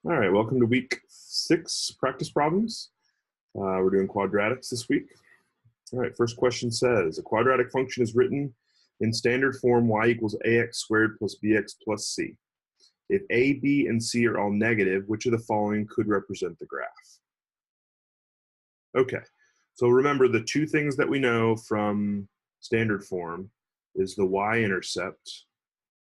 All right, welcome to week 6 practice problems. We're doing quadratics this week. All right, first question says, a quadratic function is written in standard form y equals ax squared plus bx plus c. If a, b, and c are all negative, which of the following could represent the graph? Okay, so remember the two things that we know from standard form is the y-intercept,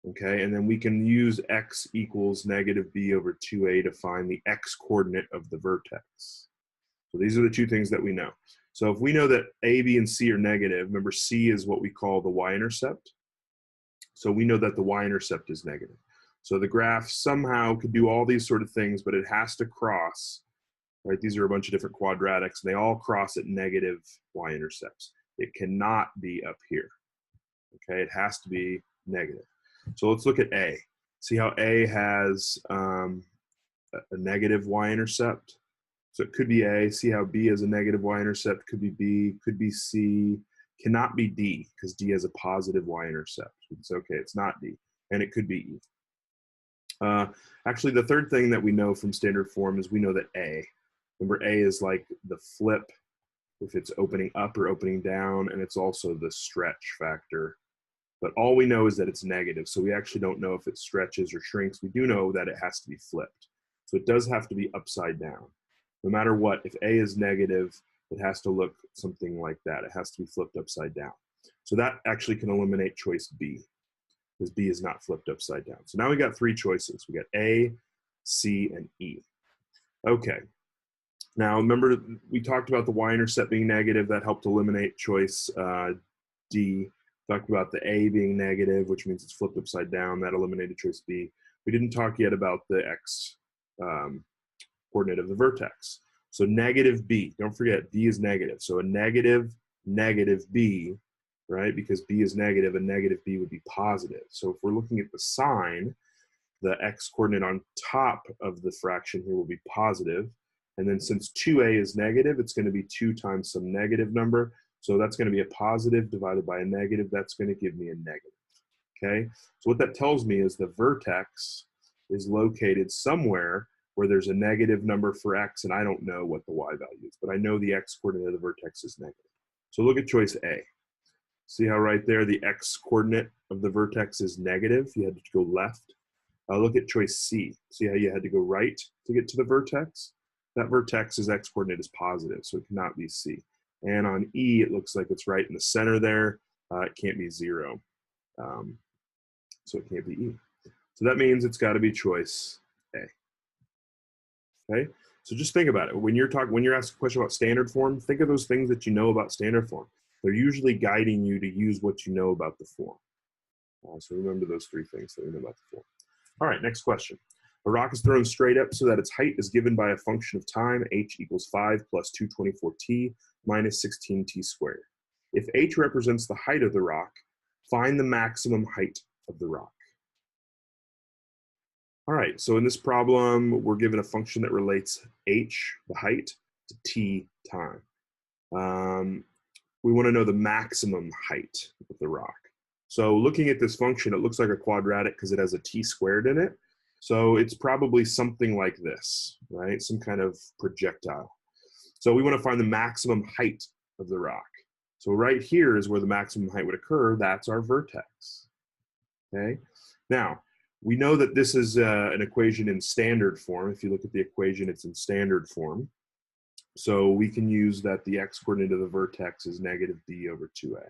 okay, and then we can use x equals negative b over 2a to find the x-coordinate of the vertex. So these are the two things that we know. So if we know that a, b, and c are negative, remember c is what we call the y-intercept. So we know that the y-intercept is negative. So the graph somehow could do all these sort of things, but it has to cross, right? These are a bunch of different quadratics, and they all cross at negative y-intercepts. It cannot be up here, okay? It has to be negative. So let's look at A. See how A has a negative y-intercept? So it could be A. See how B has a negative y-intercept? Could be B, could be C. Cannot be D, because D has a positive y-intercept. It's okay, it's not D. And it could be E. Actually, the third thing that we know from standard form is we know that A. Remember, A is like the flip, if it's opening up or opening down, and it's also the stretch factor. But all we know is that it's negative, so we actually don't know if it stretches or shrinks. We do know that it has to be flipped. So it does have to be upside down. No matter what, if A is negative, it has to look something like that. It has to be flipped upside down. So that actually can eliminate choice B, because B is not flipped upside down. So now we got three choices. We got A, C, and E. Okay. Now remember, we talked about the y-intercept being negative. That helped eliminate choice D. Talked about the A being negative, which means it's flipped upside down. That eliminated choice B. We didn't talk yet about the x coordinate of the vertex. So negative B, don't forget, B is negative. So a negative B, right? Because B is negative, a negative B would be positive. So if we're looking at the sign, the x coordinate on top of the fraction here will be positive. And then since 2a is negative, it's going to be 2 times some negative number. So that's going to be a positive divided by a negative. That's going to give me a negative, okay? So what that tells me is the vertex is located somewhere where there's a negative number for x, and I don't know what the y value is, but I know the x coordinate of the vertex is negative. So look at choice A. See how right there the x coordinate of the vertex is negative? You had to go left. Look at choice C. See how you had to go right to get to the vertex? That vertex's x coordinate is positive, so it cannot be C. And on E, it looks like it's right in the center there. It can't be 0. So it can't be E. So that means it's got to be choice A. Okay? So just think about it. When you're asked a question about standard form, think of those things that you know about standard form. They're usually guiding you to use what you know about the form. So remember those three things that we know about the form. All right, next question. A rock is thrown straight up so that its height is given by a function of time, h equals 5 plus 224t minus 16t squared. If h represents the height of the rock, find the maximum height of the rock. All right, so in this problem, we're given a function that relates h, the height, to t, time. We want to know the maximum height of the rock. So looking at this function, it looks like a quadratic because it has a t squared in it. So it's probably something like this, right? Some kind of projectile. So we want to find the maximum height of the rock. So right here is where the maximum height would occur. That's our vertex, okay? Now, we know that this is an equation in standard form. If you look at the equation, it's in standard form. So we can use that the x coordinate of the vertex is negative b over 2a,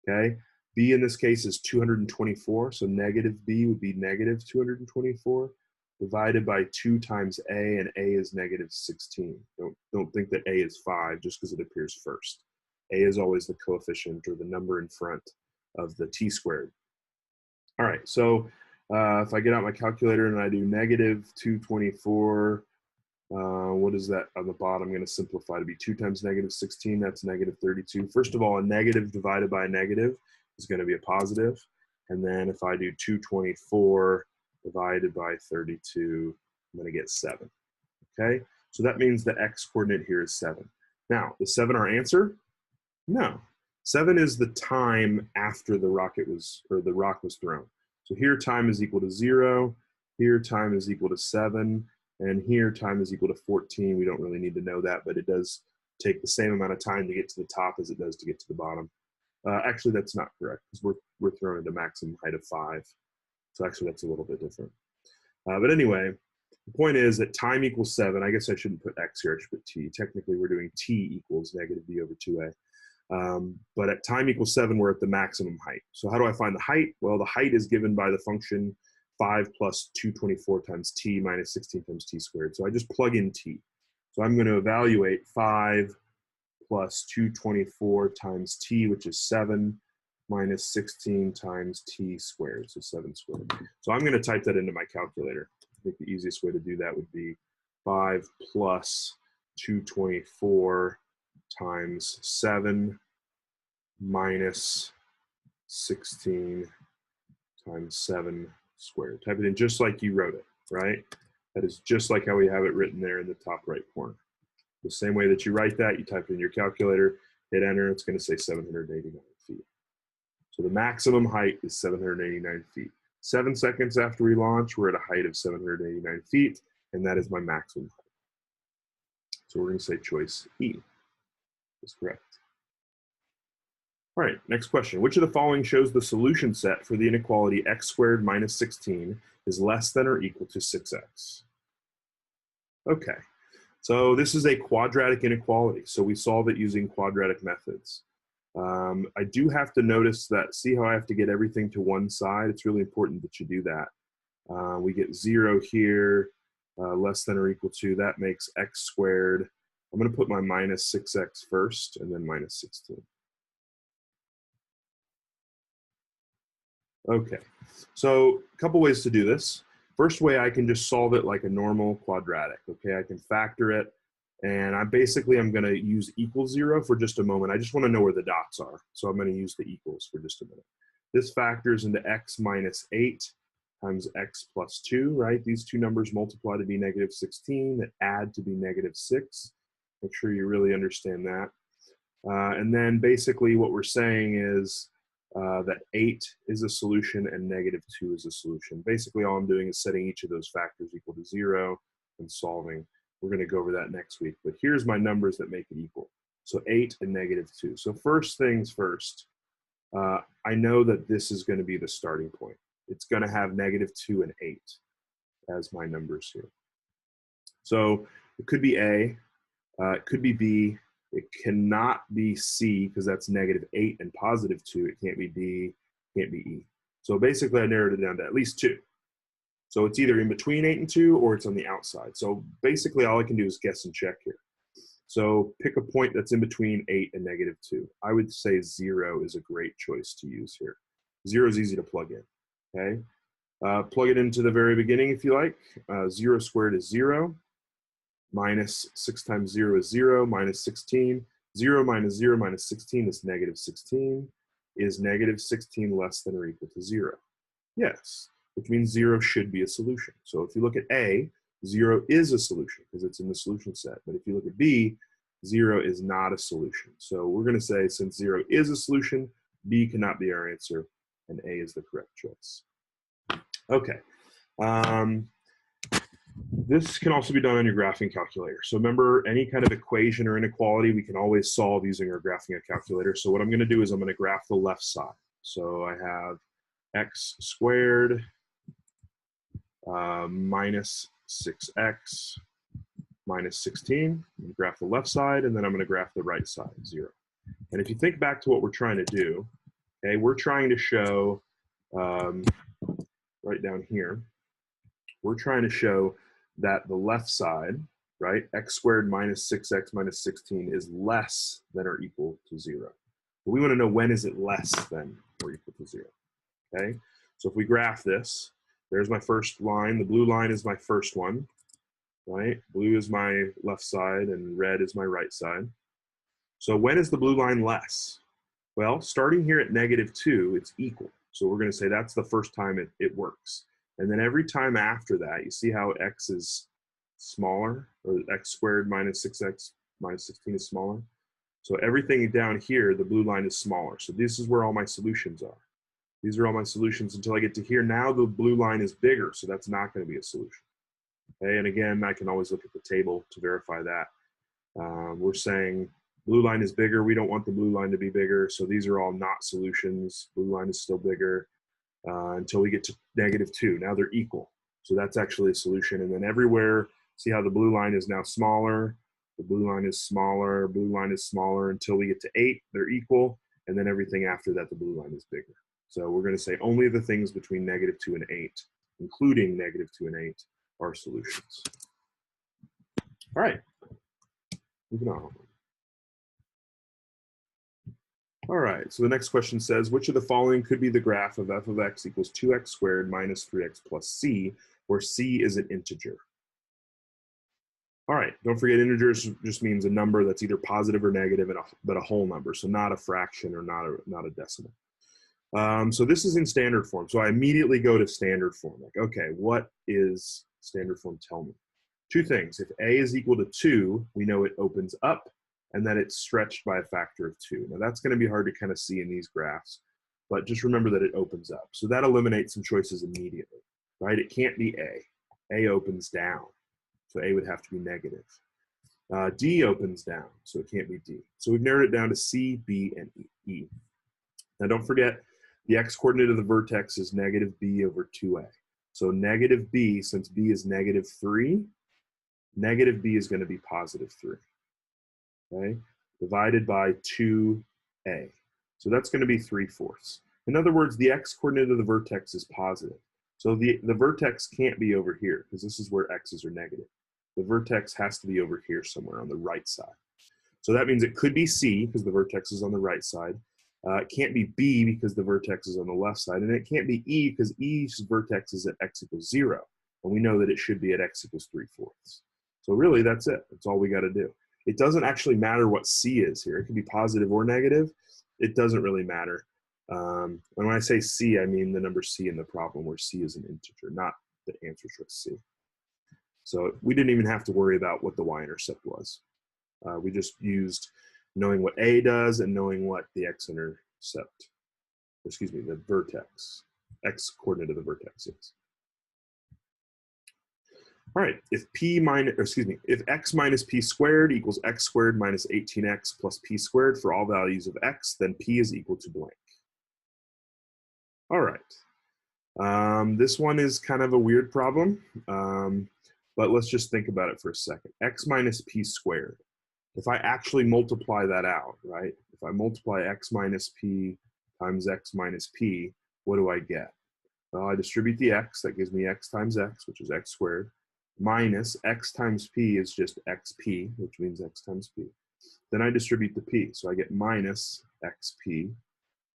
okay? B in this case is 224, so negative b would be negative 224 divided by 2 times a, and a is negative 16. Don't think that a is 5 just because it appears first. A is always the coefficient or the number in front of the t squared. All right, so if I get out my calculator and I do negative 224, what is that on the bottom? I'm going to simplify to be 2 times negative 16, that's negative 32. First of all, a negative divided by a negative is going to be a positive. And then if I do 224 divided by 32, I'm going to get 7. Okay, so that means the x coordinate here is 7. Now, is 7 our answer? No. 7 is the time after the rock was thrown. So here time is equal to 0. Here time is equal to 7. And here time is equal to 14. We don't really need to know that, but it does take the same amount of time to get to the top as it does to get to the bottom. Actually, that's not correct because we're throwing at a maximum height of 5. So actually, that's a little bit different. But anyway, the point is that time equals 7. I guess I shouldn't put x here. I should put t. Technically, we're doing t equals negative b over 2a. But at time equals 7, we're at the maximum height. So how do I find the height? Well, the height is given by the function 5 plus 224 times t minus 16 times t squared. So I just plug in t. So I'm going to evaluate 5 plus 224 times t, which is 7, minus 16 times t squared, so 7 squared. So I'm going to type that into my calculator. I think the easiest way to do that would be 5 plus 224 times 7 minus 16 times 7 squared. Type it in just like you wrote it, right? That is just like how we have it written there in the top right corner. The same way that you write that, you type it in your calculator, hit enter, it's going to say 789 feet. So the maximum height is 789 feet. 7 seconds after we launch, we're at a height of 789 feet, and that is my maximum height. So we're going to say choice E is correct. All right, next question. Which of the following shows the solution set for the inequality x squared minus 16 is less than or equal to 6x? Okay, so this is a quadratic inequality, so we solve it using quadratic methods. I do have to notice that, see how I have to get everything to one side? It's really important that you do that. We get 0 here, less than or equal to, that makes x squared. I'm going to put my minus 6x first and then minus 16. Okay, so a couple ways to do this. First way, I can just solve it like a normal quadratic. Okay, I can factor it, and I'm going to use equals 0 for just a moment. I just want to know where the dots are, so I'm going to use the equals for just a minute. This factors into x minus 8 times x plus 2, right? These two numbers multiply to be negative 16, that add to be negative 6. Make sure you really understand that. And then basically what we're saying is that 8 is a solution and negative 2 is a solution. Basically all I'm doing is setting each of those factors equal to 0 and solving. We're going to go over that next week, but here's my numbers that make it equal. So 8 and negative 2. So first things first, I know that this is going to be the starting point. It's going to have negative 2 and 8 as my numbers here. So it could be A, it could be B, it cannot be C because that's negative 8 and positive 2. It can't be D, can't be E. So basically I narrowed it down to at least 2. So it's either in between 8 and 2 or it's on the outside. So basically all I can do is guess and check here. So pick a point that's in between 8 and negative 2. I would say 0 is a great choice to use here. 0 is easy to plug in, okay? Plug it into the very beginning if you like. 0 squared is 0. Minus 6 times 0 is 0, minus 16. 0 minus 0 minus 16 is negative 16. Is negative 16 less than or equal to 0? Yes, which means 0 should be a solution. So if you look at A, 0 is a solution because it's in the solution set. But if you look at B, 0 is not a solution. So we're going to say since 0 is a solution, B cannot be our answer, and A is the correct choice. Okay. This can also be done on your graphing calculator. So remember, any kind of equation or inequality, we can always solve using our graphing calculator. So what I'm going to do is I'm going to graph the left side. So I have x squared minus 6x minus 16. I'm going to graph the left side, and then I'm going to graph the right side, 0. And if you think back to what we're trying to do, okay, we're trying to show, right down here, we're trying to show that the left side, right, x squared minus 6x minus 16 is less than or equal to 0. But we want to know when is it less than or equal to 0, okay? So if we graph this, there's my first line. The blue line is my first one, right? Blue is my left side and red is my right side. So when is the blue line less? Well, starting here at negative 2, it's equal. So we're going to say that's the first time it works. And then every time after that, you see how x is smaller, or x squared minus 6x minus 16 is smaller. So everything down here, the blue line is smaller. So this is where all my solutions are. These are all my solutions until I get to here. Now the blue line is bigger, so that's not going to be a solution. Okay, and again, I can always look at the table to verify that. We're saying blue line is bigger. We don't want the blue line to be bigger. So these are all not solutions. Blue line is still bigger until we get to -2. Now they're equal. So that's actually a solution. And then everywhere, see how the blue line is now smaller. The blue line is smaller. Blue line is smaller until we get to 8. They're equal. And then everything after that, the blue line is bigger. So we're going to say only the things between -2 and 8, including -2 and 8, are solutions. All right, moving on. All right, so the next question says, which of the following could be the graph of f of x equals 2x squared minus 3x plus c, where c is an integer? All right, don't forget integers just means a number that's either positive or negative, but a whole number, so not a fraction or not a decimal. So this is in standard form. So I immediately go to standard form. Like, okay, what is standard form tell me? Two things. If a is equal to 2, we know it opens up and that it's stretched by a factor of 2. Now that's going to be hard to kind of see in these graphs, but just remember that it opens up. So that eliminates some choices immediately, right? It can't be A. A opens down, so A would have to be negative. D opens down, so it can't be D. So we've narrowed it down to C, B, and E. Now don't forget, the x-coordinate of the vertex is -b over 2a. So -b, since b is -3, -b is going to be +3. Okay, divided by 2a. So that's going to be 3/4. In other words, the x-coordinate of the vertex is positive. So the vertex can't be over here because this is where x's are negative. The vertex has to be over here somewhere on the right side. So that means it could be C because the vertex is on the right side. It can't be B because the vertex is on the left side. And it can't be E because E's vertex is at x equals 0. And we know that it should be at x equals 3/4. So really, that's it. That's all we got to do. It doesn't actually matter what C is here. It can be positive or negative. It doesn't really matter. And when I say C, I mean the number C in the problem where C is an integer, not the answer choice C. So we didn't even have to worry about what the y-intercept was. We just used knowing what A does and knowing what the x-intercept, excuse me, the vertex, x-coordinate of the vertex is. All right, if x minus p squared equals x squared minus 18x plus p squared for all values of x, then p is equal to blank. All right, this one is kind of a weird problem, but let's just think about it for a second. X minus p squared. If I actually multiply that out, right? If I multiply x minus p times x minus p, what do I get? Well, I distribute the x, that gives me x times x, which is x squared, minus x times p is just xp, which means x times p. Then I distribute the p, so I get minus xp,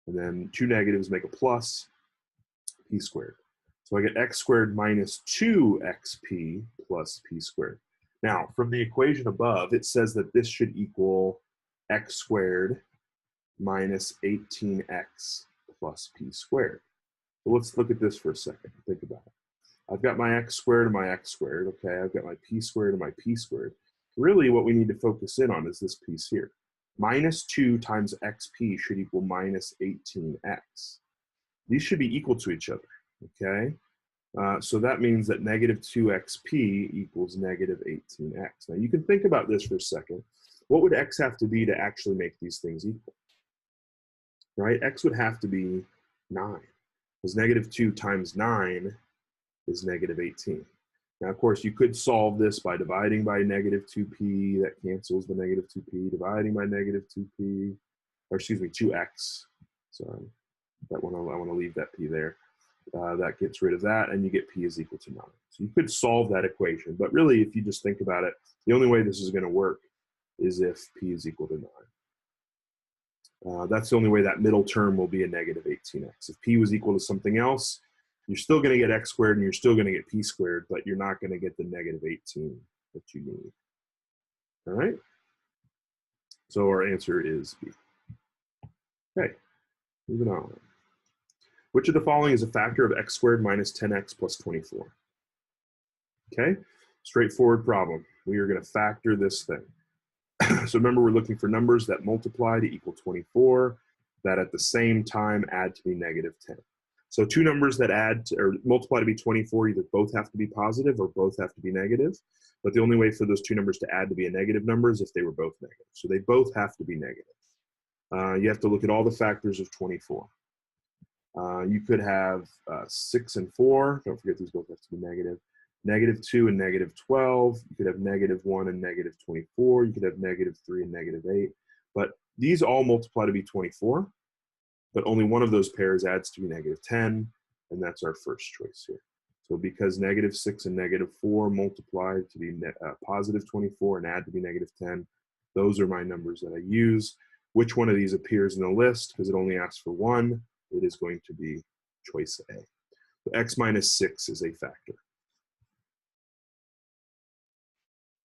and then two negatives make a plus, p squared. So I get x squared minus 2xp plus p squared. Now, from the equation above, it says that this should equal x squared minus 18x plus p squared. So let's look at this for a second. Think about it. I've got my x squared and my x squared, okay? I've got my p squared and my p squared. Really, what we need to focus in on is this piece here. Minus 2 times xp should equal minus 18x. These should be equal to each other, okay? So that means that negative 2xp equals negative 18x. Now, you can think about this for a second. What would x have to be to actually make these things equal? Right? X would have to be 9, because negative 2 times 9 is negative 18. Now, of course, you could solve this by dividing by negative 2p. That cancels the negative 2p. Dividing by negative 2p, or excuse me, 2x. Sorry, that one, I want to leave that p there. That gets rid of that, and you get p is equal to 9. So you could solve that equation, but really, if you just think about it, the only way this is going to work is if p is equal to 9. That's the only way that middle term will be a negative 18x. If p was equal to something else, you're still going to get x squared and you're still going to get p squared, but you're not going to get the negative 18 that you need. All right? So our answer is B. Okay, moving on. Which of the following is a factor of x squared minus 10x plus 24? Okay, straightforward problem. We are going to factor this thing. So remember, we're looking for numbers that multiply to equal 24, that at the same time add to be negative 10. So two numbers that add to, or multiply to be 24, either both have to be positive or both have to be negative. But the only way for those two numbers to add to be a negative number is if they were both negative. So they both have to be negative. You have to look at all the factors of 24. You could have 6 and 4. Don't forget these both have to be negative. -2 and -12. You could have -1 and -24. You could have -3 and -8. But these all multiply to be 24. But only one of those pairs adds to be -10. And that's our first choice here. So because -6 and -4 multiply to be positive 24 and add to be -10, those are my numbers that I use. Which one of these appears in the list? Because it only asks for one, it is going to be choice A. So x minus 6 is a factor.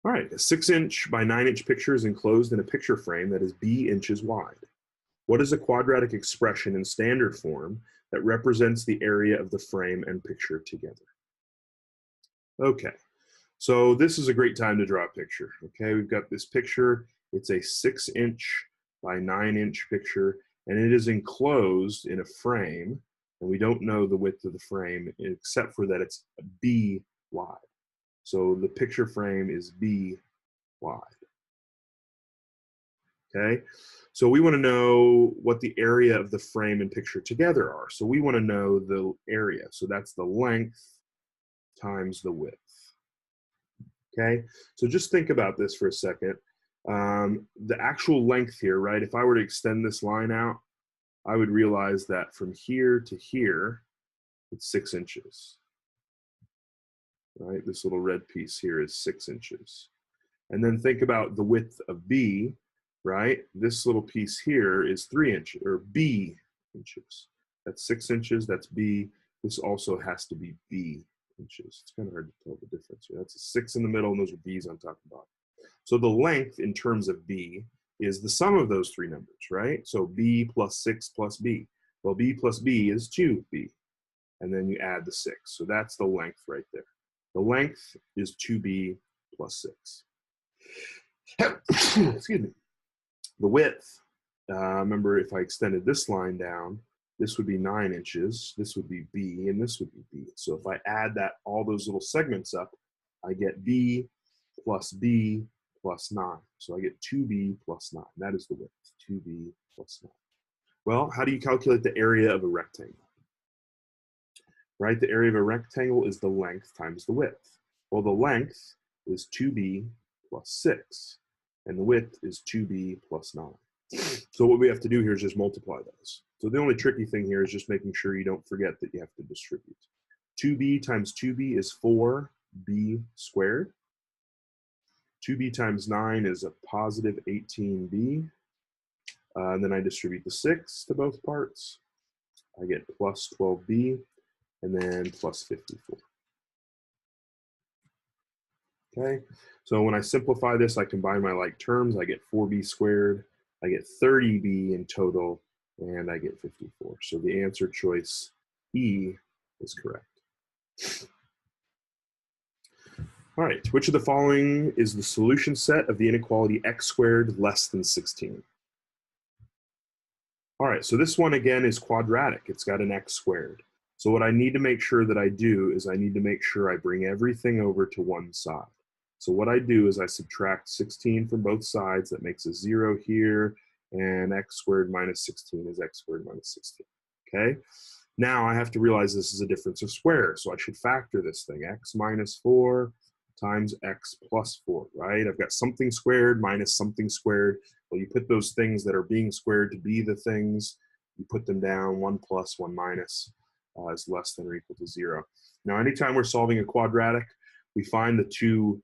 All right, a 6-inch by 9-inch picture is enclosed in a picture frame that is b inches wide. What is a quadratic expression in standard form that represents the area of the frame and picture together? Okay, so this is a great time to draw a picture. Okay, we've got this picture. It's a 6-inch by 9-inch picture, and it is enclosed in a frame, and we don't know the width of the frame except for that it's b wide. So the picture frame is b wide. Okay, so we want to know what the area of the frame and picture together are. So we want to know the area. So that's the length times the width. Okay, so just think about this for a second. The actual length here, right? If I were to extend this line out, I would realize that from here to here, it's 6 inches. Right, this little red piece here is 6 inches. And then think about the width of B, right? This little piece here is 3 inches, or B inches. That's 6 inches, that's B. This also has to be B inches. It's kind of hard to tell the difference here. That's a 6 in the middle, and those are B's on top and bottom. So the length in terms of B is the sum of those three numbers, right? So B plus 6 plus B. Well, B plus B is 2B. And then you add the 6. So that's the length right there. The length is 2B plus 6. Excuse me. The width, remember if I extended this line down, this would be 9 inches, this would be B, and this would be B. So if I add that, all those little segments up, I get B plus 9. So I get 2B plus 9. That is the width, 2B plus 9. Well, how do you calculate the area of a rectangle? Right, the area of a rectangle is the length times the width. Well, the length is 2B plus 6, and the width is 2B plus 9. So what we have to do here is just multiply those. So the only tricky thing here is just making sure you don't forget that you have to distribute. 2B times 2B is 4B squared. 2B times 9 is a positive 18B. And then I distribute the 6 to both parts. I get plus 12B. And then plus 54. Okay, so when I simplify this, I combine my like terms. I get 4B squared, I get 30B in total, and I get 54. So the answer choice E is correct. All right, which of the following is the solution set of the inequality x squared less than 16? All right, so this one again is quadratic. It's got an x squared. So what I need to make sure that I do is I need to make sure I bring everything over to one side. So what I do is I subtract 16 from both sides. That makes a 0 here, and x squared minus 16 is x squared minus 16. Okay? Now I have to realize this is a difference of squares, so I should factor this thing. X minus 4 times x plus 4, right? I've got something squared minus something squared. Well, you put those things that are being squared to be the things, you put them down, 1 plus, 1 minus. Is less than or equal to 0. Now, anytime we're solving a quadratic, we find the two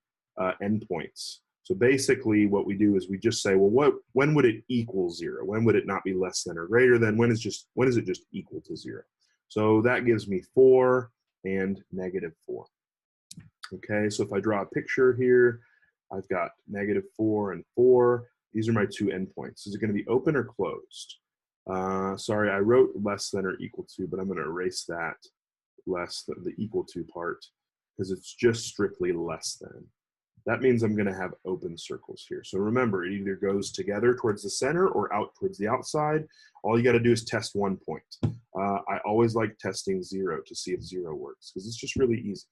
endpoints. So basically what we do is we just say, well, when would it equal 0? When would it not be less than or greater than? When is it just equal to 0? So that gives me 4 and -4. Okay, so if I draw a picture here, I've got -4 and 4. These are my two endpoints. Is it going to be open or closed? Sorry, I wrote less than or equal to, but I'm going to erase that less than the equal to part because it's just strictly less than. That means I'm going to have open circles here. So remember, it either goes together towards the center or out towards the outside. All you got to do is test one point. I always like testing 0 to see if 0 works, because it's just really easy.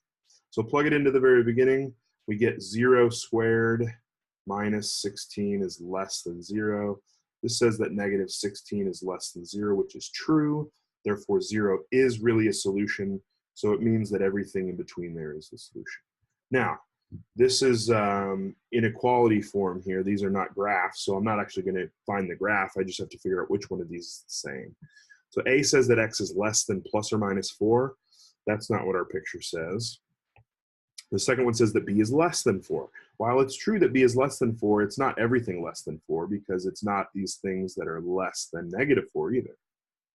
So plug it into the very beginning. We get 0 squared minus 16 is less than 0. This says that negative 16 is less than 0, which is true. Therefore, 0 is really a solution. So it means that everything in between there is the solution. Now, this is inequality form here. These are not graphs, so I'm not actually going to find the graph. I just have to figure out which one of these is the same. So A says that x is less than plus or minus 4. That's not what our picture says. The second one says that B is less than 4. While it's true that B is less than 4, it's not everything less than 4, because it's not these things that are less than negative 4 either.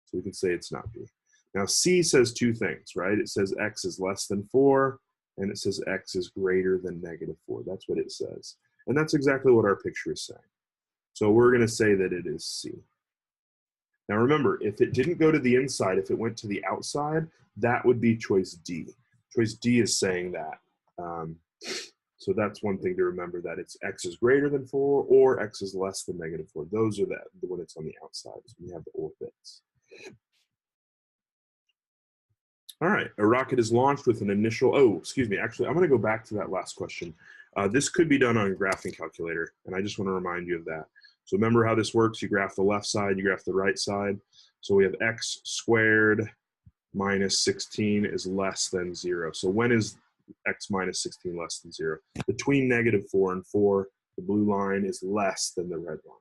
So we can say it's not B. Now C says two things, right? It says x is less than 4, and it says x is greater than negative 4. That's what it says. And that's exactly what our picture is saying. So we're going to say that it is C. Now remember, if it didn't go to the inside, if it went to the outside, that would be choice D. Choice D is saying that. So that's one thing to remember, that it's x is greater than 4 or x is less than negative 4. Those are the when it's on the outside, is when you have the or bits. All right, a rocket is launched with an initial, actually, I'm going to go back to that last question. This could be done on a graphing calculator, and I just want to remind you of that. So remember how this works. You graph the left side, you graph the right side. So we have x squared minus 16 is less than 0. So when is x minus 16 less than 0? Between negative 4 and 4, the blue line is less than the red line.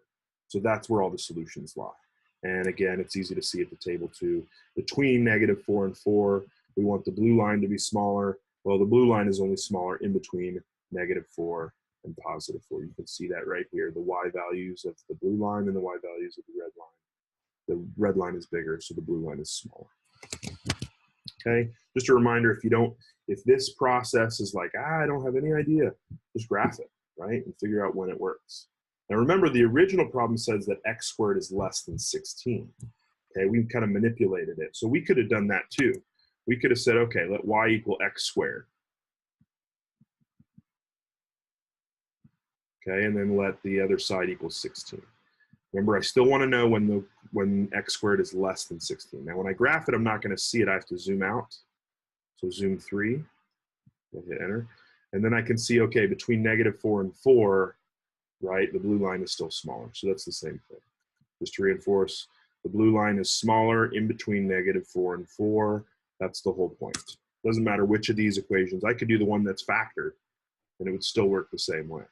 So that's where all the solutions lie. And again, it's easy to see at the table too. Between negative 4 and 4, we want the blue line to be smaller. Well, the blue line is only smaller in between negative 4 and positive 4. You can see that right here, the y values of the blue line and the y values of the red line. The red line is bigger, so the blue line is smaller. Okay, just a reminder, if this process is like, I don't have any idea, just graph it, right, and figure out when it works. Now remember, the original problem says that x squared is less than 16. Okay, we kind of manipulated it. So we could have done that too. We could have said, okay, let y equal x squared. Okay, and then let the other side equal 16. Remember, I still want to know when x squared is less than 16. Now when I graph it, I'm not going to see it. I have to zoom out. So zoom 3, I'll hit enter. And then I can see, okay, between negative 4 and 4, right, the blue line is still smaller. So that's the same thing. Just to reinforce, the blue line is smaller in between negative 4 and 4. That's the whole point. Doesn't matter which of these equations. I could do the one that's factored, and it would still work the same way.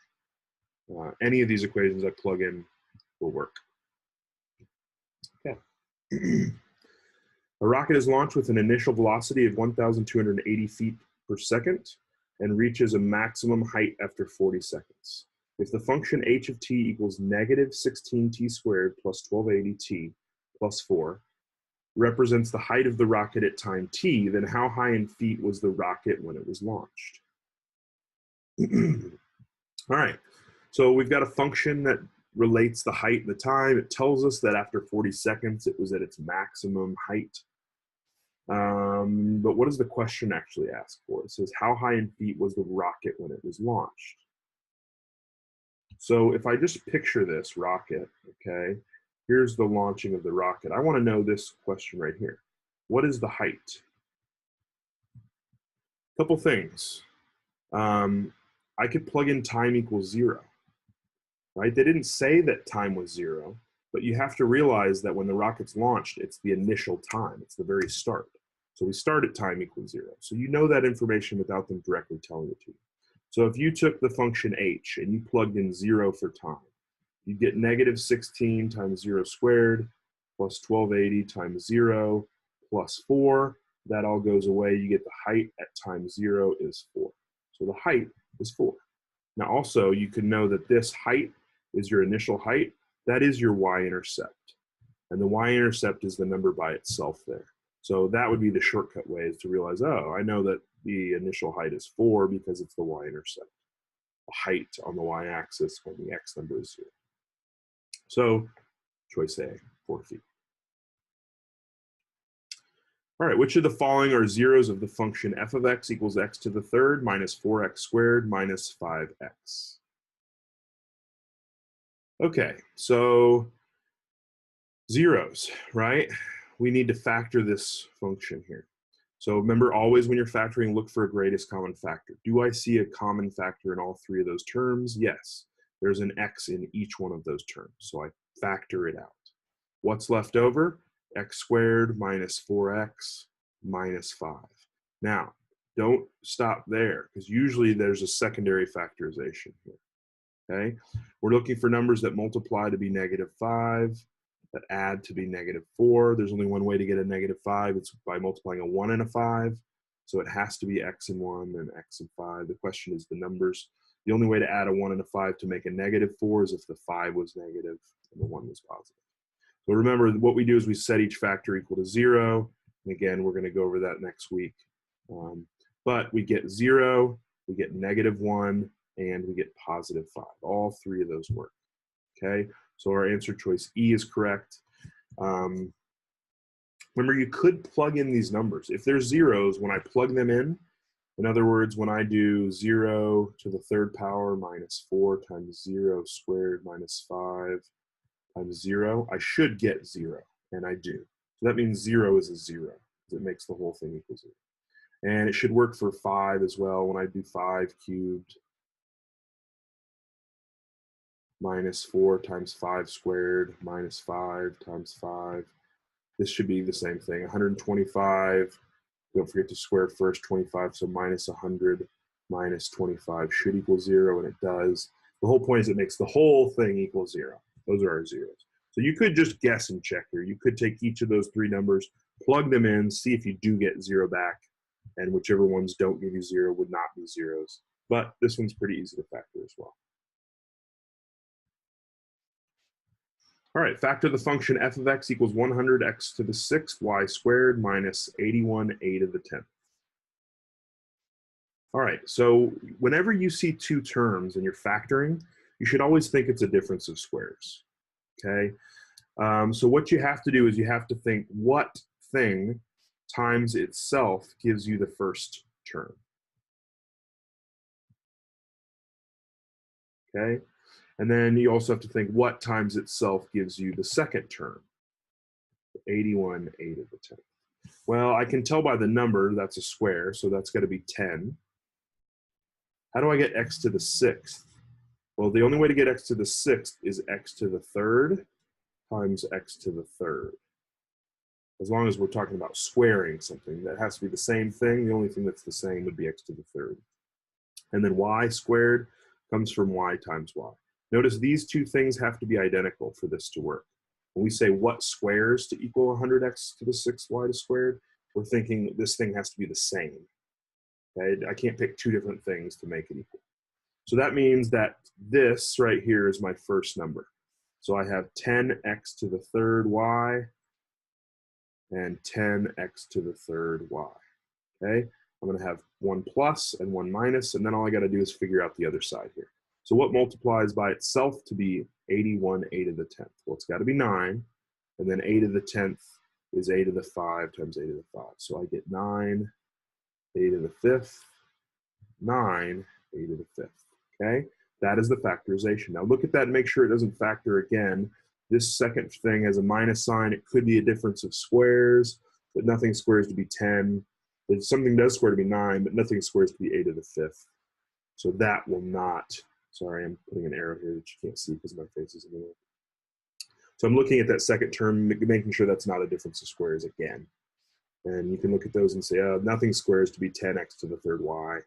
Any of these equations I plug in will work. Okay. A rocket is launched with an initial velocity of 1,280 feet per second and reaches a maximum height after 40 seconds. If the function h of t equals negative 16t squared plus 1280t plus 4 represents the height of the rocket at time t, then how high in feet was the rocket when it was launched? All right, so we've got a function that relates the height and the time. It tells us that after 40 seconds, it was at its maximum height. But what does the question actually ask for? It says, how high in feet was the rocket when it was launched? So if I just picture this rocket, okay, here's the launching of the rocket. I want to know this question right here. What is the height? Couple things. I could plug in time equals 0, right? They didn't say that time was 0, but you have to realize that when the rocket's launched, it's the initial time. It's the very start. So we start at time equals 0. So you know that information without them directly telling it to you. So if you took the function h and you plugged in 0 for time, you get negative 16 times 0 squared plus 1280 times 0 plus 4. That all goes away. You get the height at time 0 is 4. So the height is 4. Now also, you can know that this height is your initial height. That is your y-intercept. And the y-intercept is the number by itself there. So that would be the shortcut way, is to realize, oh, I know that the initial height is 4 because it's the y-intercept. The height on the y-axis when the x number is 0. So choice A, 4 feet. All right, which of the following are zeros of the function f of x equals x to the third minus 4x squared minus 5x? Okay, so zeros, right? we need to factor this function here. So remember, always when you're factoring, look for a greatest common factor. Do I see a common factor in all three of those terms? Yes. There's an x in each one of those terms, so I factor it out. What's left over? X squared minus 4x minus 5. Now, don't stop there, because usually there's a secondary factorization here. Okay, we're looking for numbers that multiply to be -5, that add to be -4. There's only one way to get a -5. It's by multiplying a 1 and a 5. So it has to be x and 1 and x and 5. The question is the numbers. The only way to add a 1 and a 5 to make a -4 is if the 5 was negative and the 1 was positive. So remember, what we do is we set each factor equal to 0. And again, we're going to go over that next week. But we get 0, we get -1, and we get +5. All three of those work. Okay, so our answer choice E is correct. Remember, you could plug in these numbers. If there's zeros, when I plug them in other words, when I do 0 to the third power minus 4 times 0 squared minus 5 times 0, I should get 0, and I do. So that means 0 is a 0, because it makes the whole thing equal 0. And it should work for 5 as well. When I do 5 cubed minus 4 times 5 squared minus 5 times 5. This should be the same thing. 125, don't forget to square first, 25, so minus 100 minus 25 should equal 0, and it does. The whole point is it makes the whole thing equal 0. Those are our zeros. So you could just guess and check here. You could take each of those three numbers, plug them in, see if you do get 0 back, and whichever ones don't give you 0 would not be zeros. But this one's pretty easy to factor as well. All right, factor the function f of x equals 100x to the 6th y squared minus 81a to the 10th. All right, so whenever you see two terms and you're factoring, you should always think it's a difference of squares, okay? So what you have to do is you have to think what thing times itself gives you the first term, okay? And then you also have to think what times itself gives you the second term, 81a to the 10th. Well, I can tell by the number that's a square, so that's got to be 10. How do I get x to the 6th? Well, the only way to get x to the 6th is x to the 3rd times x to the 3rd. As long as we're talking about squaring something, that has to be the same thing. The only thing that's the same would be x to the 3rd. And then y squared comes from y times y. Notice these two things have to be identical for this to work. When we say what squares to equal 100x to the 6th y squared, we're thinking this thing has to be the same. Okay? I can't pick two different things to make it equal. So that means that this right here is my first number. So I have 10x to the 3rd y and 10x to the 3rd y. Okay? I'm going to have one plus and one minus, and then all I got to do is figure out the other side here. So what multiplies by itself to be 81a to the 10th? Well, it's got to be 9, and then a to the 10th is a to the 5 times a to the 5. So I get 9, a to the 5th, 9, a to the 5th. Okay? That is the factorization. Now look at that and make sure it doesn't factor again. This second thing has a minus sign. It could be a difference of squares, but nothing squares to be 10. If something does square to be 9, but nothing squares to be a to the 5th. So that will not, sorry, I'm putting an arrow here that you can't see because my face is in the way. So I'm looking at that second term, making sure that's not a difference of squares again. And you can look at those and say, oh, nothing squares to be 10x to the 3rd y.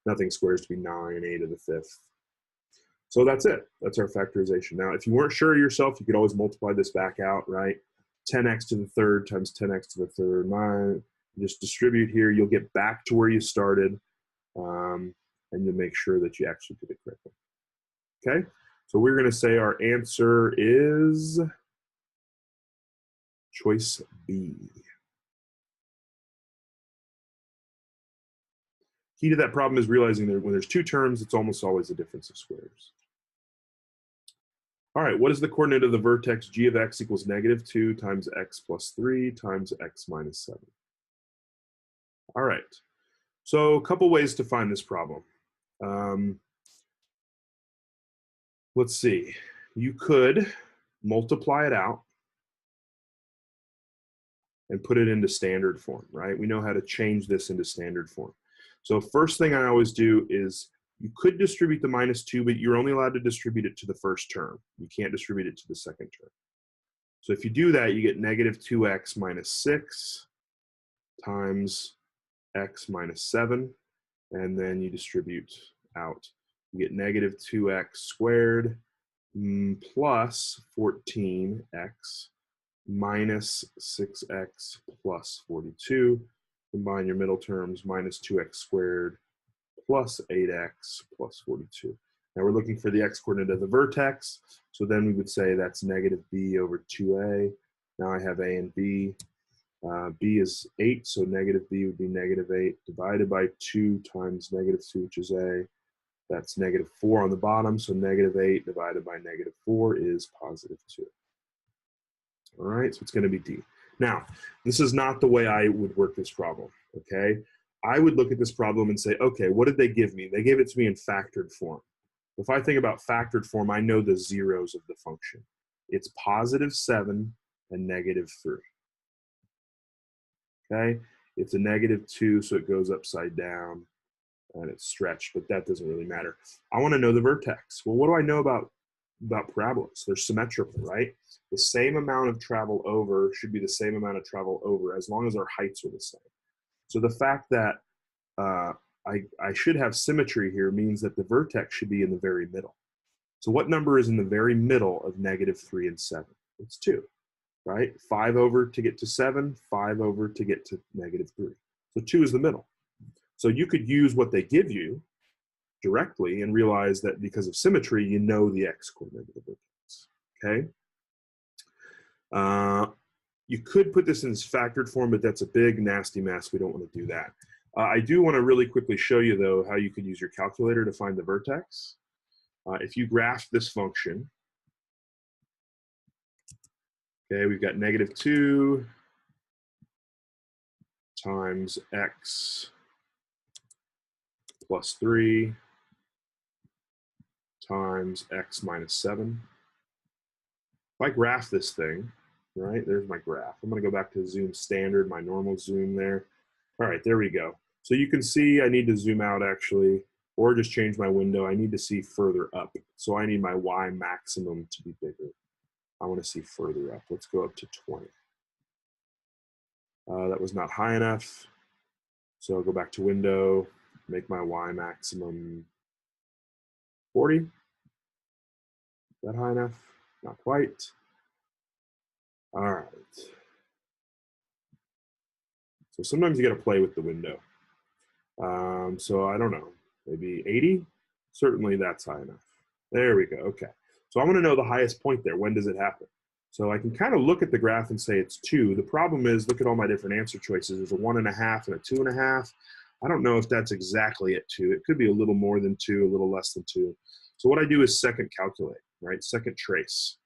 Nothing squares to be 9a to the 5th. So that's it. That's our factorization. Now, if you weren't sure yourself, you could always multiply this back out, right? 10x to the 3rd times 10x to the 3rd. 9. Just distribute here. You'll get back to where you started, and you'll make sure that you actually did it correctly. Okay? So we're going to say our answer is choice B. Key to that problem is realizing that when there's two terms, it's almost always a difference of squares. All right, what is the coordinate of the vertex g of x equals -2 times x plus 3 times x minus 7? All right, so a couple ways to find this problem. Let's see. You could multiply it out and put it into standard form, right? We know how to change this into standard form. So first thing I always do is you could distribute the -2, but you're only allowed to distribute it to the first term. You can't distribute it to the second term. So if you do that, you get -2x minus 6 times x minus 7, and then you distribute out. You get -2x squared plus 14x minus 6x plus 42. Combine your middle terms, -2x squared plus 8x plus 42. Now we're looking for the x coordinate of the vertex, so then we would say that's -b over 2a. Now I have a and b. B is 8, so -b would be -8 divided by 2 times -2, which is a. That's -4 on the bottom, so -8 divided by -4 is +2. All right, so it's going to be D. Now, this is not the way I would work this problem, okay? I would look at this problem and say, okay, what did they give me? They gave it to me in factored form. If I think about factored form, I know the zeros of the function. It's +7 and -3. Okay, it's a -2, so it goes upside down and it's stretched, but that doesn't really matter. I want to know the vertex. Well, what do I know about parabolas? They're symmetrical, right? The same amount of travel over should be the same amount of travel over as long as our heights are the same. So the fact that I should have symmetry here means that the vertex should be in the very middle. So what number is in the very middle of -3 and 7? It's 2. Right? 5 over to get to 7, 5 over to get to -3. So 2 is the middle. So you could use what they give you directly and realize that because of symmetry, you know the x coordinate of the vertex. Okay? You could put this in factored form, but that's a big, nasty mess. We don't want to do that. I do want to really quickly show you, though, how you could use your calculator to find the vertex. If you graph this function, okay, we've got -2 times x plus 3 times x minus 7. If I graph this thing, right, there's my graph. I'm going to go back to zoom standard, my normal zoom there. All right, there we go. So you can see I need to zoom out actually, or just change my window. I need to see further up. So I need my y maximum to be bigger. I want to see further up. Let's go up to 20. That was not high enough. So I'll go back to window, make my y maximum 40. Is that high enough? Not quite. All right. So sometimes you got to play with the window. So I don't know, maybe 80? Certainly that's high enough. There we go. Okay. So I want to know the highest point there. When does it happen? So I can kind of look at the graph and say it's 2. The problem is, look at all my different answer choices. There's a 1.5 and a 2.5. I don't know if that's exactly at 2. It could be a little more than 2, a little less than 2. So what I do is second calculate, right? Second trace.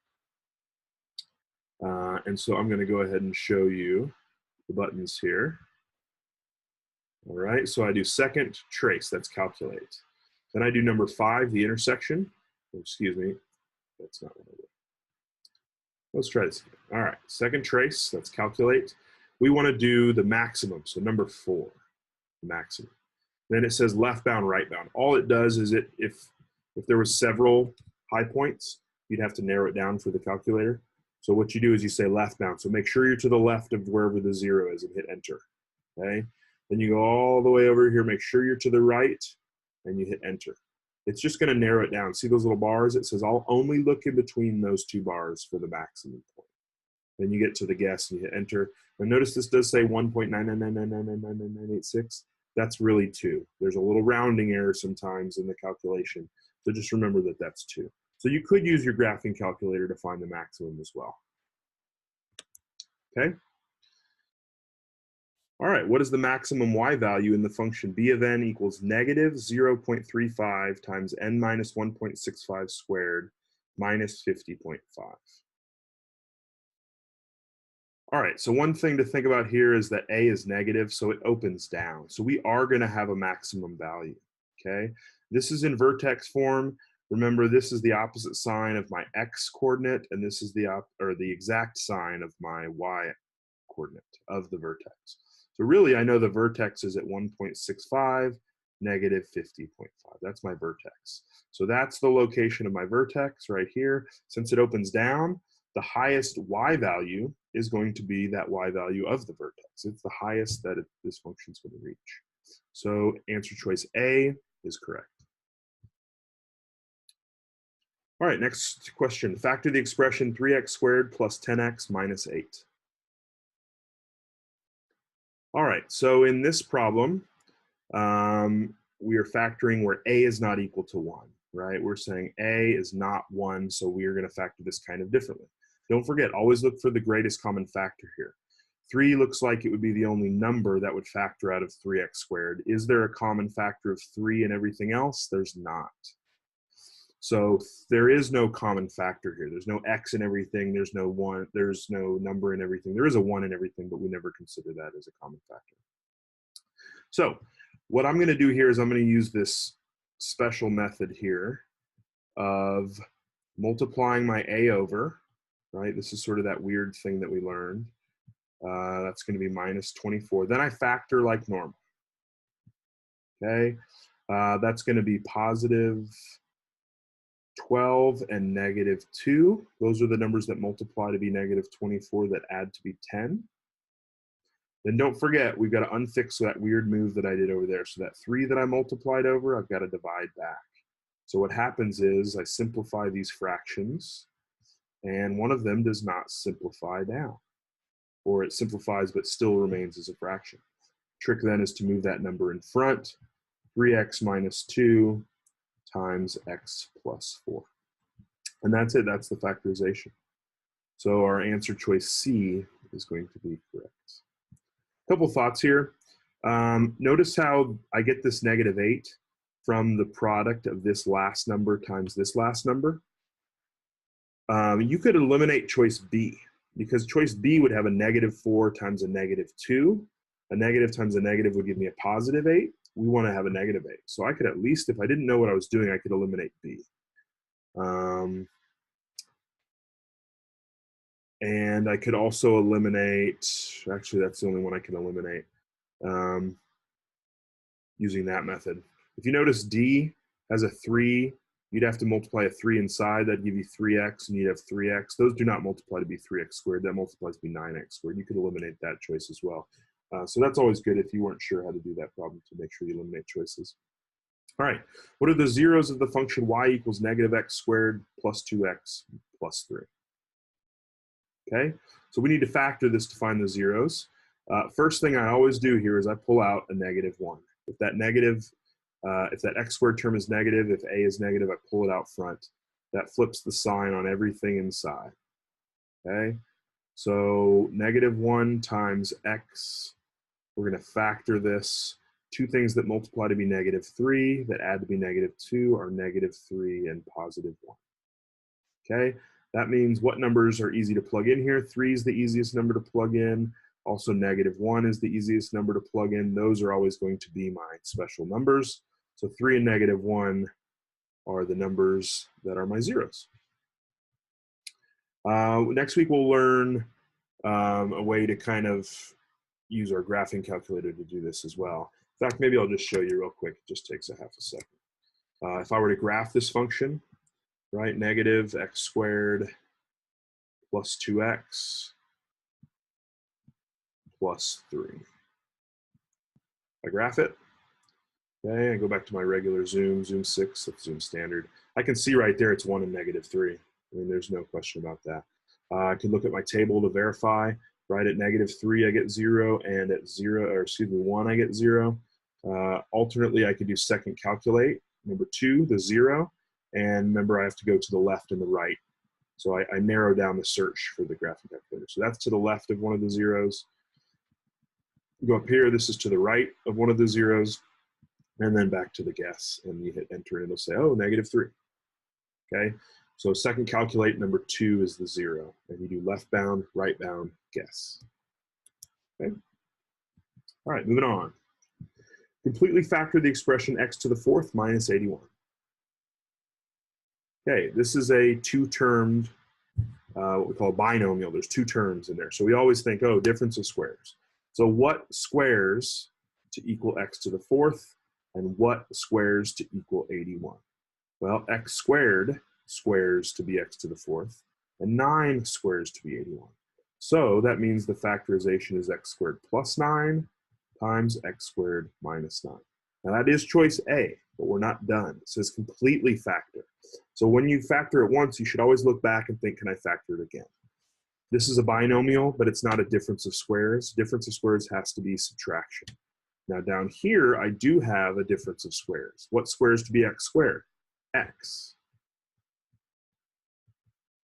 And so I'm going to go ahead and show you the buttons here. All right, so I do second trace, that's calculate. Then I do number 5, the intersection. Excuse me, that's not what I did. Let's try this again. All right, second trace, that's calculate. We want to do the maximum, so number 4, maximum. Then it says left bound, right bound. All it does is if there was several high points, you'd have to narrow it down for the calculator. So what you do is you say left bound. So make sure you're to the left of wherever the 0 is and hit enter, okay? Then you go all the way over here, make sure you're to the right, and you hit enter. It's just going to narrow it down. See those little bars? It says I'll only look in between those 2 bars for the maximum point. Then you get to the guess and you hit enter. And notice this does say 1.999999986. That's really 2. There's a little rounding error sometimes in the calculation. So just remember that that's 2. So you could use your graphing calculator to find the maximum as well. Okay? All right, what is the maximum y value in the function b of n equals -0.35 times n minus 1.65 squared minus 50.5? All right, so one thing to think about here is that a is negative, so it opens down. So we are going to have a maximum value, okay? This is in vertex form. Remember, this is the opposite sign of my x coordinate, and this is the exact sign of my y coordinate of the vertex. So really, I know the vertex is at 1.65, negative 50.5. That's my vertex. So that's the location of my vertex right here. Since it opens down, the highest y value is going to be that y value of the vertex. It's the highest that this function is going to reach. So answer choice A is correct. All right, next question. Factor the expression 3x squared plus 10x minus 8. All right, so in this problem, we are factoring where a is not equal to 1, right? We're saying a is not 1, so we are going to factor this kind of differently. Don't forget, always look for the greatest common factor here. 3 looks like it would be the only number that would factor out of 3x squared. Is there a common factor of 3 and everything else? There's not. So there is no common factor here. There's no x in everything. There's no 1. There's no number in everything. There is a 1 in everything, but we never consider that as a common factor. So what I'm going to do here is I'm going to use this special method here of multiplying my a over, right? This is sort of that weird thing that we learned. That's going to be minus 24. Then I factor like normal. Okay, that's going to be positive 12 and negative 2. Those are the numbers that multiply to be negative 24 that add to be 10. Then don't forget, we've got to unfix that weird move that I did over there. So that 3 that I multiplied over, I've got to divide back. So what happens is I simplify these fractions, and one of them does not simplify down. Or it simplifies but still remains as a fraction. Trick then is to move that number in front. 3x minus 2 times x plus 4. And that's it, that's the factorization. So our answer choice C is going to be correct. A couple thoughts here. Notice how I get this negative 8 from the product of this last number times this last number. You could eliminate choice B, because choice B would have a negative 4 times a negative 2. A negative times a negative would give me a positive 8. We want to have a negative 8. So I could at least, if I didn't know what I was doing, I could eliminate B. And I could also eliminate, actually that's the only one I can eliminate using that method. If you notice D has a 3, you'd have to multiply a 3 inside, that'd give you 3x, and you'd have 3x. Those do not multiply to be 3x squared, that multiplies to be 9x squared. You could eliminate that choice as well. So that's always good if you weren't sure how to do that problem, to make sure you eliminate choices. All right, what are the zeros of the function y equals negative x squared plus 2x plus 3? Okay, so we need to factor this to find the zeros. First thing I always do here is I pull out a negative 1. If that x squared term is negative, if a is negative, I pull it out front. That flips the sign on everything inside. Okay, so negative 1 times x, we're going to factor this. Two things that multiply to be negative 3 that add to be negative 2 are negative 3 and positive 1. Okay, that means what numbers are easy to plug in here? 3 is the easiest number to plug in. Also negative 1 is the easiest number to plug in. Those are always going to be my special numbers. So 3 and negative 1 are the numbers that are my zeros. Next week we'll learn a way to kind of use our graphing calculator to do this as well. In fact, maybe I'll just show you real quick. It just takes a half a second. If I were to graph this function, right, negative x squared plus 2x plus 3. I graph it. Okay, I go back to my regular zoom 6, that's zoom standard. I can see right there it's 1 and negative 3. I mean, there's no question about that. I can look at my table to verify. Right at negative 3, I get 0, and at 1, I get 0. Alternately, I could do second calculate. Number 2, the 0, and remember I have to go to the left and the right. So I narrow down the search for the graphing calculator. So that's to the left of one of the zeros. Go up here, this is to the right of one of the zeros, and then back to the guess, and you hit enter, and it'll say, oh, negative 3. Okay, so second calculate, number 2 is the 0, and you do left bound, right bound, guess. Okay, all right, moving on. Completely factor the expression x to the 4th minus 81. Okay, this is a two-termed what we call a binomial. There's two terms in there. So we always think, oh, difference of squares. So what squares to equal x to the fourth, and what squares to equal 81? Well, x squared squares to be x to the fourth, and 9 squares to be 81. So that means the factorization is x squared plus 9 times x squared minus 9. Now that is choice A, but we're not done. It says completely factor. So when you factor it once, you should always look back and think, can I factor it again? This is a binomial, but it's not a difference of squares. Difference of squares has to be subtraction. Now down here, I do have a difference of squares. What squares to be x squared? X.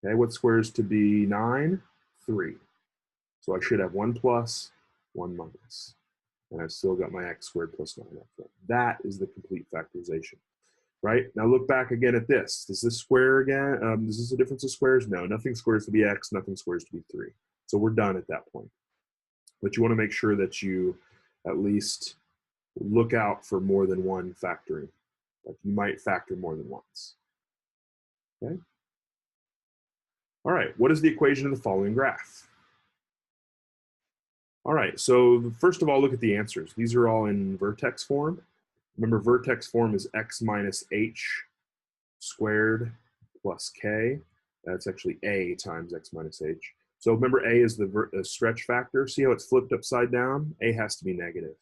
Okay, what squares to be 9? 3. So I should have 1 plus, 1 minus. And I've still got my x squared plus 9 up front. That is the complete factorization, right? Now look back again at this. Does this square again? Is this a difference of squares? No, nothing squares to be x, nothing squares to be 3. So we're done at that point. But you want to make sure that you at least look out for more than one factoring. Like you might factor more than once. Okay? All right, what is the equation of the following graph? All right, so first of all, look at the answers. These are all in vertex form. Remember, vertex form is x minus h squared plus k. That's actually a times x minus h. So remember, a is the stretch factor. See how it's flipped upside down? A has to be negative.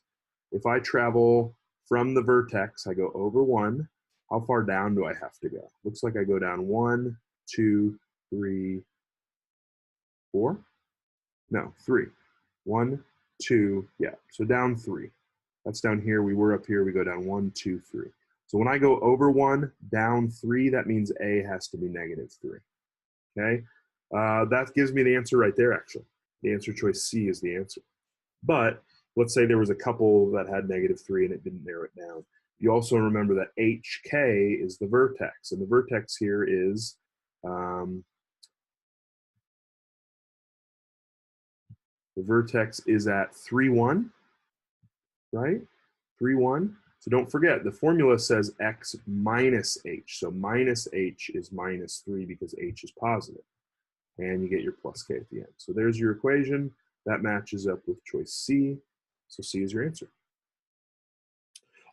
If I travel from the vertex, I go over 1. How far down do I have to go? Looks like I go down 1, 2, 3, 4? No, 3. 1, 2, yeah, so down 3. That's down here. We were up here. We go down 1, 2, 3. So when I go over 1, down 3, that means A has to be negative 3. Okay? That gives me the answer right there, actually. The answer choice C is the answer. But let's say there was a couple that had negative 3 and it didn't narrow it down. You also remember that HK is the vertex. And the vertex here is the vertex is at 3, 1, right? 3, 1. So don't forget, the formula says x minus h. So minus h is minus 3 because h is positive. And you get your plus k at the end. So there's your equation. That matches up with choice C. So C is your answer.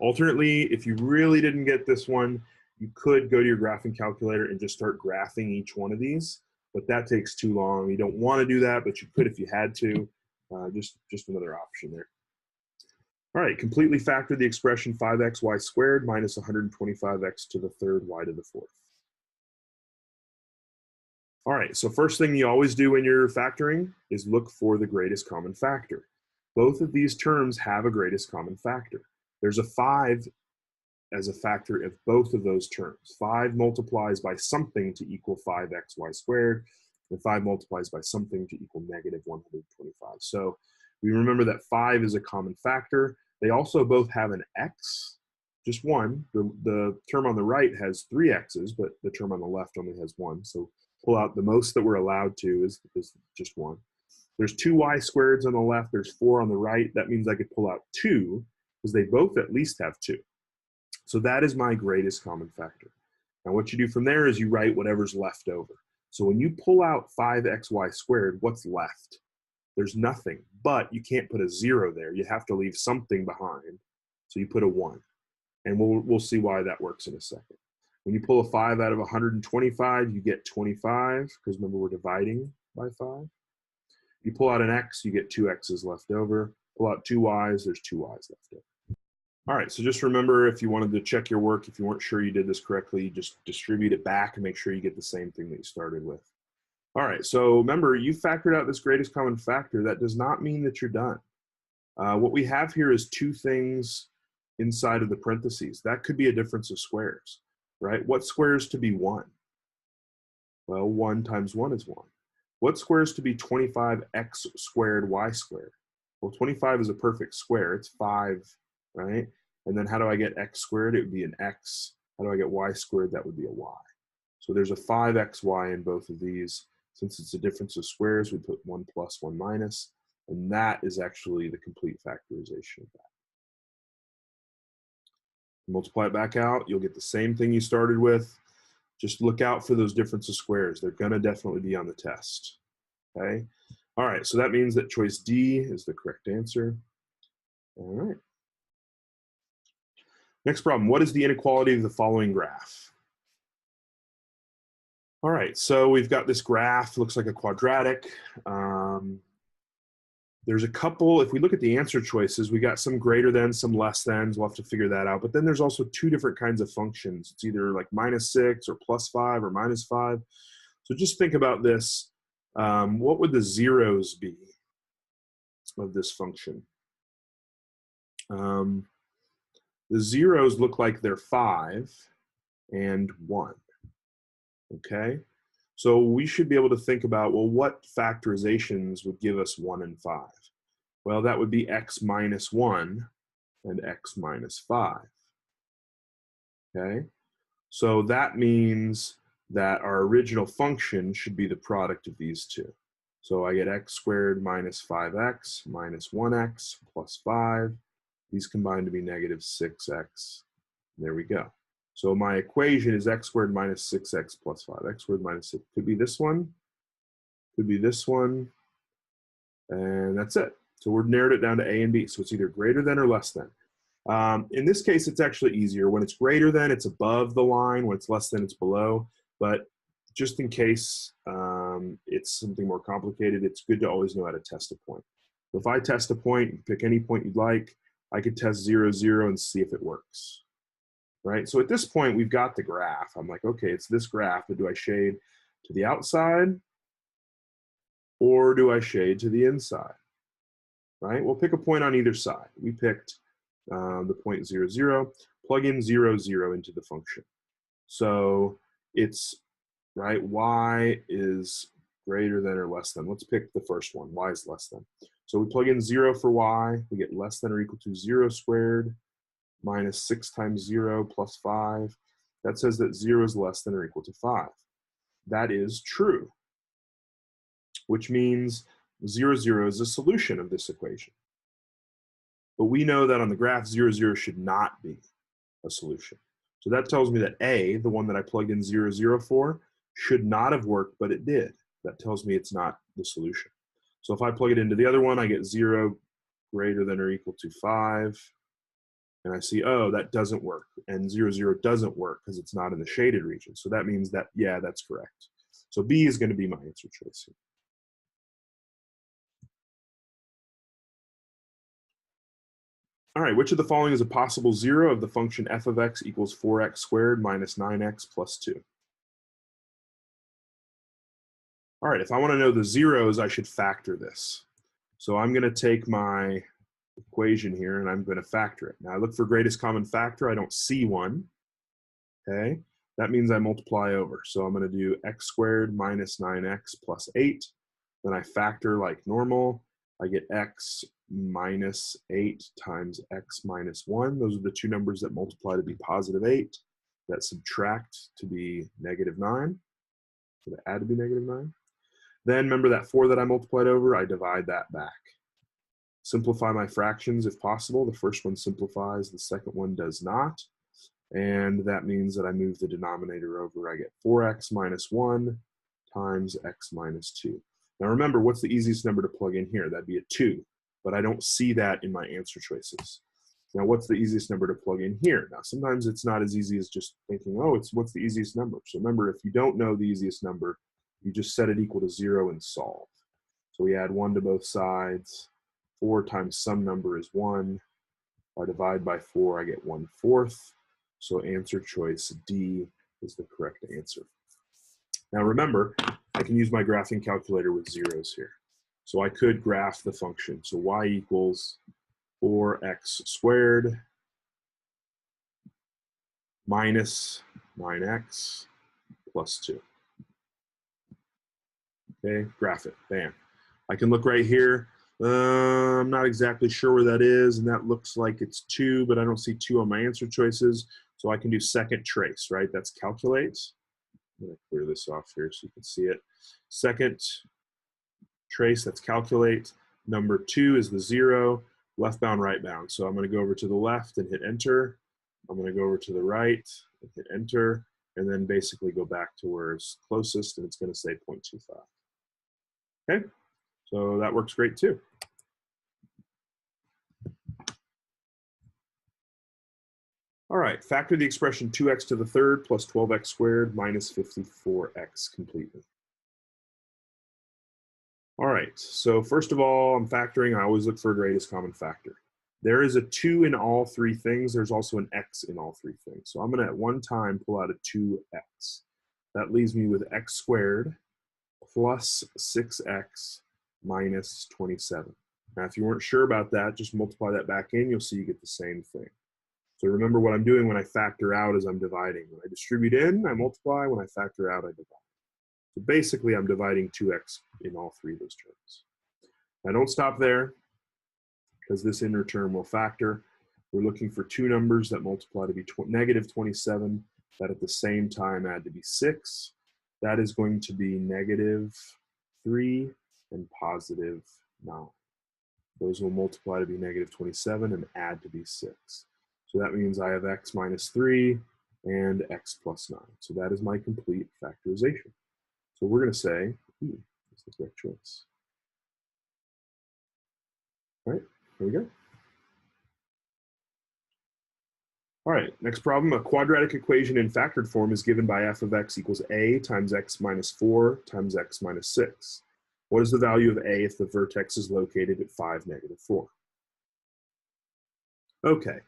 Alternately, if you really didn't get this one, you could go to your graphing calculator and just start graphing each one of these. But that takes too long. You don't want to do that, but you could if you had to. Just another option there. All right, completely factor the expression 5xy squared minus 125x to the third y to the fourth. All right, so first thing you always do when you're factoring is look for the greatest common factor. Both of these terms have a greatest common factor. There's a 5 as a factor of both of those terms. 5 multiplies by something to equal 5xy squared, and 5 multiplies by something to equal negative 125. So we remember that 5 is a common factor. They also both have an x, just one. The term on the right has 3 x's, but the term on the left only has 1. So pull out the most that we're allowed to is just 1. There's 2 y squareds on the left, there's 4 on the right. That means I could pull out 2 because they both at least have 2. So that is my greatest common factor. Now what you do from there is you write whatever's left over. So when you pull out 5xy squared, what's left? There's nothing, but you can't put a 0 there. You have to leave something behind. So you put a 1. And we'll see why that works in a second. When you pull a 5 out of 125, you get 25, because remember we're dividing by 5. You pull out an x, you get 2 x's left over. Pull out 2 y's, there's 2 y's left over. All right, so just remember, if you wanted to check your work, if you weren't sure you did this correctly, you just distribute it back and make sure you get the same thing that you started with. All right, so remember, you factored out this greatest common factor. That does not mean that you're done. What we have here is 2 things inside of the parentheses. That could be a difference of squares, right? What squares to be 1? Well, 1 times 1 is 1. What squares to be 25x squared y squared? Well, 25 is a perfect square. It's 5, right? And then how do I get x squared? It would be an x. How do I get y squared? That would be a y. So there's a 5xy in both of these. Since it's a difference of squares, we put 1 plus, 1 minus. And that is actually the complete factorization of that. Multiply it back out, you'll get the same thing you started with. Just look out for those difference of squares. They're going to definitely be on the test. Okay. All right. So that means that choice D is the correct answer. All right. Next problem. What is the inequality of the following graph? All right. So we've got this graph. Looks like a quadratic. There's a couple, if we look at the answer choices, we got some greater than, some less than, we'll have to figure that out. But then there's also two different kinds of functions. It's either like -6 or +5 or -5. So just think about this. What would the zeros be of this function? The zeros look like they're 5 and 1, okay? So we should be able to think about, well, what factorizations would give us 1 and 5? Well, that would be x minus 1 and x minus 5. Okay? So that means that our original function should be the product of these two. So I get x squared minus 5x minus 1x plus 5. These combine to be negative 6x. There we go. So my equation is x squared minus 6x plus 5. X squared minus 6. Could be this one. Could be this one. And that's it. So we've narrowed it down to A and B. So it's either greater than or less than. In this case, it's actually easier. When it's greater than, it's above the line. When it's less than, it's below. But just in case it's something more complicated, it's good to always know how to test a point. So if I test a point, pick any point you'd like, I could test 0, 0 and see if it works. Right? So at this point, we've got the graph. I'm like, okay, it's this graph, but do I shade to the outside or do I shade to the inside? Right? We'll pick a point on either side. We picked the point 0, 0, plug in 0, 0 into the function. So it's, right, y is greater than or less than. Let's pick the first one, y is less than. So we plug in 0 for y, we get less than or equal to 0 squared minus 6 times 0 plus 5. That says that 0 is less than or equal to 5. That is true, which means 0, 0 is a solution of this equation. But we know that on the graph, 0, 0 should not be a solution. So that tells me that A, the one that I plugged in 0, 0 for, should not have worked, but it did. That tells me it's not the solution. So if I plug it into the other one, I get 0 greater than or equal to 5. And I see, oh, that doesn't work. And 0, 0 doesn't work because it's not in the shaded region. So that means that, yeah, that's correct. So B is going to be my answer choice here. All right, which of the following is a possible zero of the function f of x equals 4x squared minus 9x plus 2? All right, if I want to know the zeros, I should factor this. So I'm going to take my equation here and I'm going to factor it. Now I look for greatest common factor. I don't see one. Okay, that means I multiply over. So I'm going to do x squared minus 9x plus 8. Then I factor like normal. I get x minus 8 times x minus 1. Those are the two numbers that multiply to be positive 8. That subtract to be negative 9. So that add to be negative 9. Then remember that 4 that I multiplied over, I divide that back. Simplify my fractions if possible. The first one simplifies, the second one does not. And that means that I move the denominator over. I get 4x minus 1 times x minus 2. Now remember, what's the easiest number to plug in here? That'd be a 2, but I don't see that in my answer choices. Now what's the easiest number to plug in here? Now sometimes it's not as easy as just thinking, oh, what's the easiest number? So remember, if you don't know the easiest number, you just set it equal to 0 and solve. So we add 1 to both sides. 4 times some number is 1. If I divide by 4, I get 1/4. So answer choice D is the correct answer. Now remember, I can use my graphing calculator with zeros here. So I could graph the function. So y equals 4x squared minus 9x plus 2. Okay, graph it, bam. I can look right here. I'm not exactly sure where that is, and that looks like it's 2, but I don't see 2 on my answer choices. So I can do second trace, right? That's calculate. I'm going to clear this off here so you can see it. Second trace, that's calculate. Number 2 is the 0, left bound, right bound. So I'm going to go over to the left and hit enter. I'm going to go over to the right and hit enter. and then basically go back to where it's closest, and it's going to say 0.25. Okay, so that works great too. All right, factor the expression 2x to the third plus 12x squared minus 54x completely. All right, so first of all, I'm factoring. I always look for a greatest common factor. There is a 2 in all three things. There's also an x in all three things. So I'm going to at one time pull out a 2x. That leaves me with x squared plus 6x minus 27. Now, if you weren't sure about that, just multiply that back in. You'll see you get the same thing. So remember what I'm doing when I factor out is I'm dividing. When I distribute in, I multiply. When I factor out, I divide. So basically, I'm dividing 2x in all three of those terms. Now, don't stop there, because this inner term will factor. We're looking for two numbers that multiply to be negative 27, that at the same time add to be 6. That is going to be negative 3 and positive 9. Those will multiply to be negative 27 and add to be 6. So that means I have x minus 3 and x plus 9. So that is my complete factorization. So we're going to say E is the correct choice. All right, here we go. All right, next problem. A quadratic equation in factored form is given by f of x equals a times x minus 4 times x minus 6. What is the value of a if the vertex is located at 5, negative 4? Okay,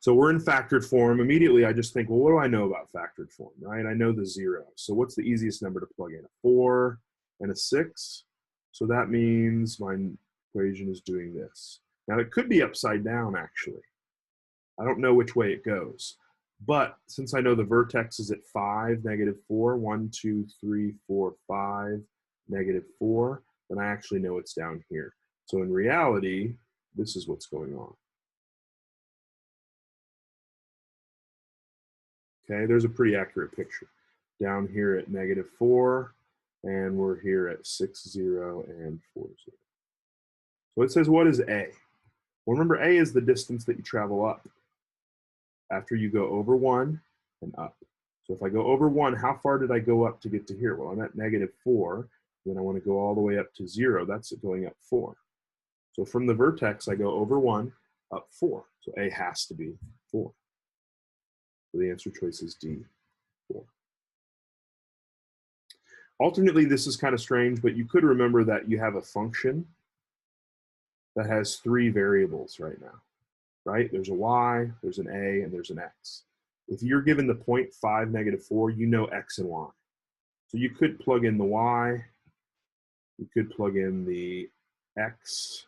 so we're in factored form. Immediately, I just think, well, what do I know about factored form, right? I know the 0. So what's the easiest number to plug in? A 4 and a 6. So that means my equation is doing this. Now, it could be upside down, actually. I don't know which way it goes. But since I know the vertex is at 5, negative 4, 1, 2, 3, 4, 5, negative 4, then I actually know it's down here. So in reality, this is what's going on. Okay, there's a pretty accurate picture. Down here at negative 4, and we're here at 6, 0, and 4, 0. So it says, what is A? Well, remember, A is the distance that you travel up after you go over 1 and up. So if I go over 1, how far did I go up to get to here? Well, I'm at negative 4. Then I want to go all the way up to 0. That's going up 4. So from the vertex, I go over 1, up 4. So A has to be 4. So the answer choice is D, 4. Alternately, this is kind of strange, but you could remember that you have a function that has 3 variables right now, right? There's a y, there's an a, and there's an x. If you're given the 0.5, negative 4, you know x and y. So you could plug in the y, you could plug in the x,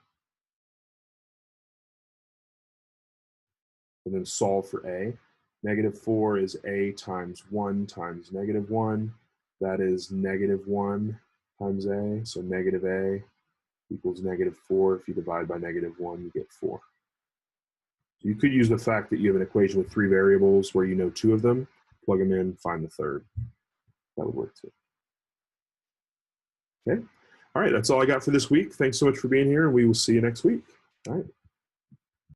and then solve for a. Negative 4 is a times 1 times negative 1. That is negative 1 times a, so negative a equals negative 4. If you divide by negative 1, you get 4. So you could use the fact that you have an equation with 3 variables where you know 2 of them, plug them in, find the third. That would work too. Okay. All right, that's all I got for this week. Thanks so much for being here, and we will see you next week. All right.